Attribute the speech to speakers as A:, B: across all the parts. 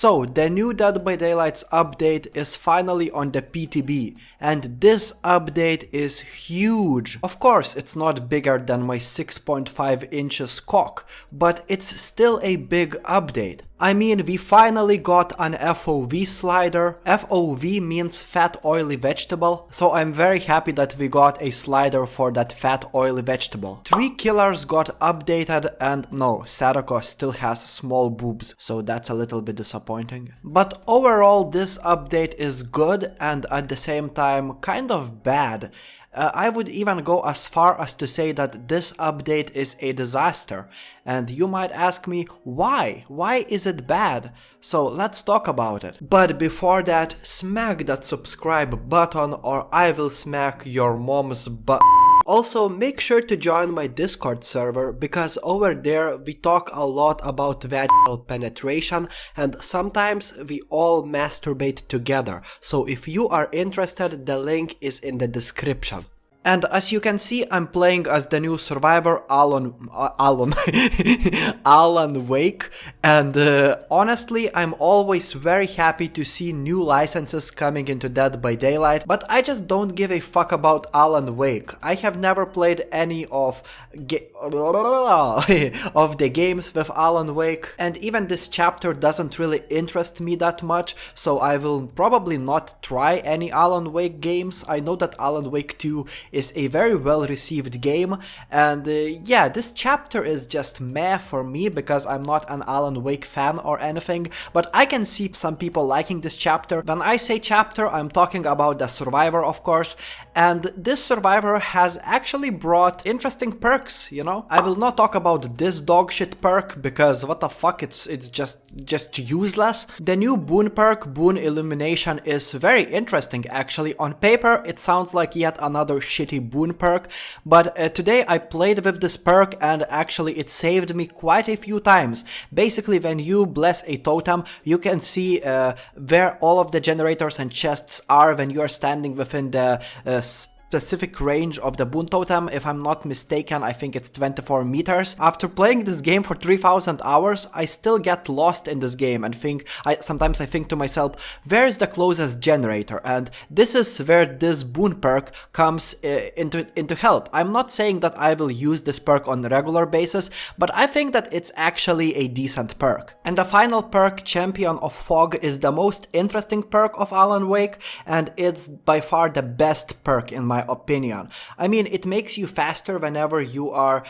A: So, the new Dead by Daylight's update is finally on the PTB, and this update is huge. Of course, it's not bigger than my 6.5 inches cock, but it's still a big update. I mean, we finally got an FOV slider. FOV means fat oily vegetable, so I'm very happy that we got a slider for that fat oily vegetable. 3 killers got updated, and no, Sadako still has small boobs, so that's a little bit disappointing. But overall, this update is good and at the same time kind of bad. I would even go as far as to say that this update is a disaster. And you might ask me, why? Why is it bad? So let's talk about it. But before that, smack that subscribe button or I will smack your mom's butt. Also, make sure to join my Discord server, because over there we talk a lot about vaginal penetration and sometimes we all masturbate together. So if you are interested, the link is in the description. And as you can see, I'm playing as the new survivor, Alan Wake, and honestly, I'm always very happy to see new licenses coming into Dead by Daylight, but I just don't give a fuck about Alan Wake. I have never played any of the games with Alan Wake, and even this chapter doesn't really interest me that much, so I will probably not try any Alan Wake games. I know that Alan Wake 2 is a very well received game, and yeah, this chapter is just meh for me because I'm not an Alan Wake fan or anything, but I can see some people liking this chapter. When I say chapter, I'm talking about the survivor, of course, and this survivor has actually brought interesting perks, you know? I will not talk about this dogshit perk because what the fuck, it's just useless. The new boon perk, Boon Illumination, is very interesting actually. On paper, it sounds like yet another shitty boon perk, but today I played with this perk and actually it saved me quite a few times. Basically, when you bless a totem, you can see where all of the generators and chests are when you are standing within the specific range of the boon totem. If I'm not mistaken, I think it's 24 meters. After playing this game for 3000 hours, I still get lost in this game and sometimes I think to myself, where is the closest generator? And this is where this boon perk comes into help. I'm not saying that I will use this perk on a regular basis, but I think that it's actually a decent perk. And the final perk, Champion of Fog, is the most interesting perk of Alan Wake, and it's by far the best perk in my opinion. I mean, it makes you faster whenever you are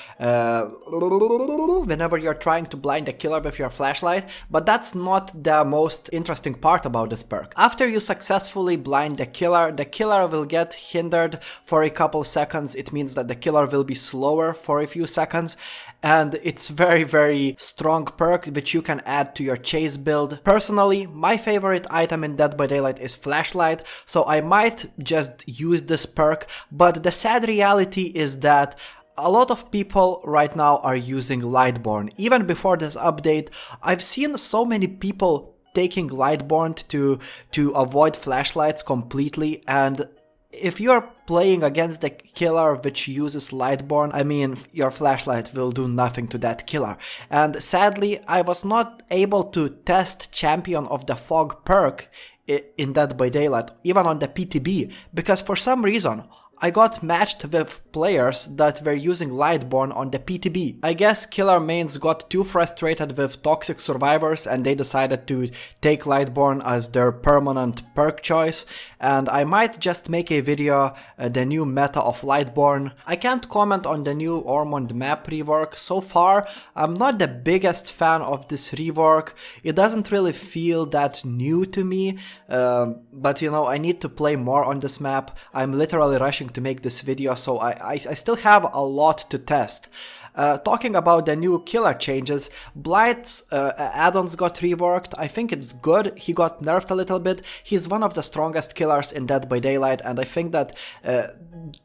A: trying to blind a killer with your flashlight, but that's not the most interesting part about this perk. After you successfully blind the killer will get hindered for a couple seconds. It means that the killer will be slower for a few seconds, and it's very strong perk which you can add to your chase build. Personally, my favorite item in Dead by Daylight is flashlight, so I might just use this perk, but the sad reality is that a lot of people right now are using Lightborn. Even before this update, I've seen so many people taking Lightborn to avoid flashlights completely, and if you're playing against the killer which uses Lightborn, I mean, your flashlight will do nothing to that killer. And sadly, I was not able to test Champion of the Fog perk in Dead by Daylight, even on the PTB, because for some reason I got matched with players that were using Lightborn on the PTB. I guess killer mains got too frustrated with toxic survivors and they decided to take Lightborn as their permanent perk choice, and I might just make a video, the new meta of Lightborn. I can't comment on the new Ormond map rework. So far, I'm not the biggest fan of this rework. It doesn't really feel that new to me, but you know, I need to play more on this map. I'm literally rushing to make this video, so I still have a lot to test. Talking about the new killer changes, Blight's add-ons got reworked. I think it's good. He got nerfed a little bit. He's one of the strongest killers in Dead by Daylight, and I think that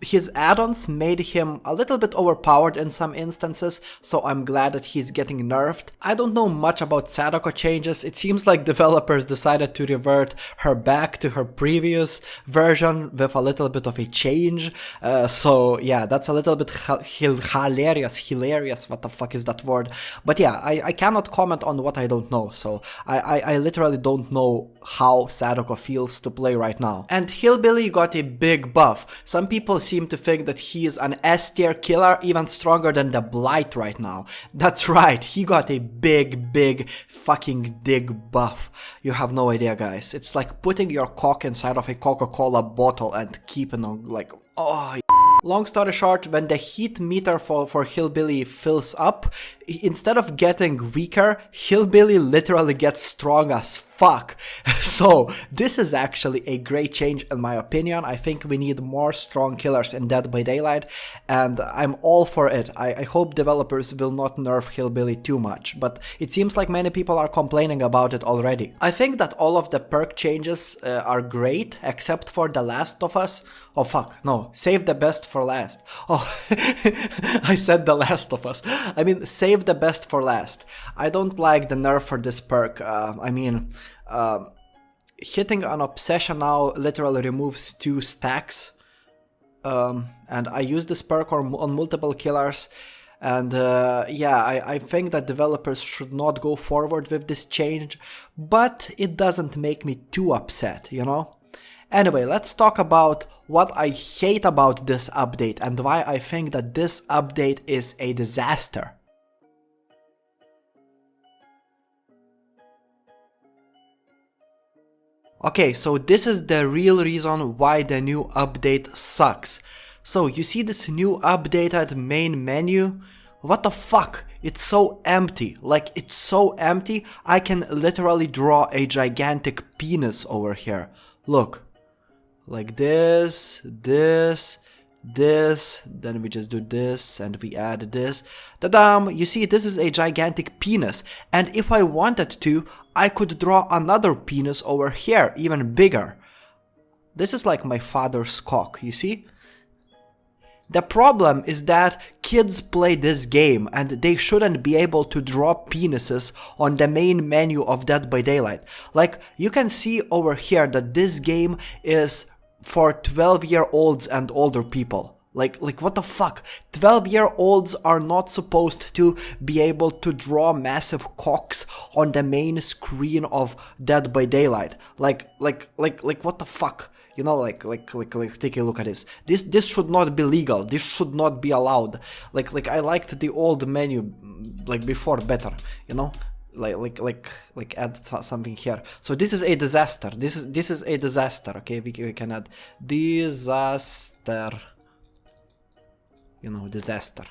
A: his add-ons made him a little bit overpowered in some instances, so I'm glad that he's getting nerfed. I don't know much about Sadako changes. It seems like developers decided to revert her back to her previous version with a little bit of a change. So yeah, that's a little bit hilarious. hilarious, what the fuck is that word? But yeah, I cannot comment on what I don't know, so I literally don't know how Sadako feels to play right now. And Hillbilly got a big buff. Some people seem to think that he is an S tier killer, even stronger than the Blight right now. That's right, he got a big fucking dig buff. You have no idea, guys. It's like putting your cock inside of a Coca-Cola bottle and keeping on like, oh. Long story short, when the heat meter for Hillbilly fills up, instead of getting weaker, Hillbilly literally gets strong as fuck. So this is actually a great change in my opinion. I think we need more strong killers in Dead by Daylight, and I'm all for it. I hope developers will not nerf Hillbilly too much, but it seems like many people are complaining about it already. I think that all of the perk changes are great, except for The Last of Us. Oh fuck, no, save the best for last. Oh, I said The Last of Us. I mean, save the best for last. I don't like the nerf for this perk. Hitting an obsession now literally removes 2 stacks. And I use this perk on multiple killers. And yeah, I think that developers should not go forward with this change, but it doesn't make me too upset, you know? Anyway, let's talk about what I hate about this update and why I think that this update is a disaster. Okay, so this is the real reason why the new update sucks. So you see this new updated main menu? What the fuck? It's so empty. Like, it's so empty, I can literally draw a gigantic penis over here. Look. Like this, this, then we just do this, and we add this. Ta-da! You see, this is a gigantic penis, and if I wanted to, I could draw another penis over here, even bigger. This is like my father's cock, you see? The problem is that kids play this game and they shouldn't be able to draw penises on the main menu of Dead by Daylight. Like, you can see over here that this game is for 12-year-olds and older people. Like what the fuck? 12-year-olds are not supposed to be able to draw massive cocks on the main screen of Dead by Daylight. Like what the fuck? You know, like take a look at this. This should not be legal. This should not be allowed. Like I liked the old menu like before better, you know? Like add something here. So this is a disaster. This is a disaster. Okay, we can add disaster. You know, disaster.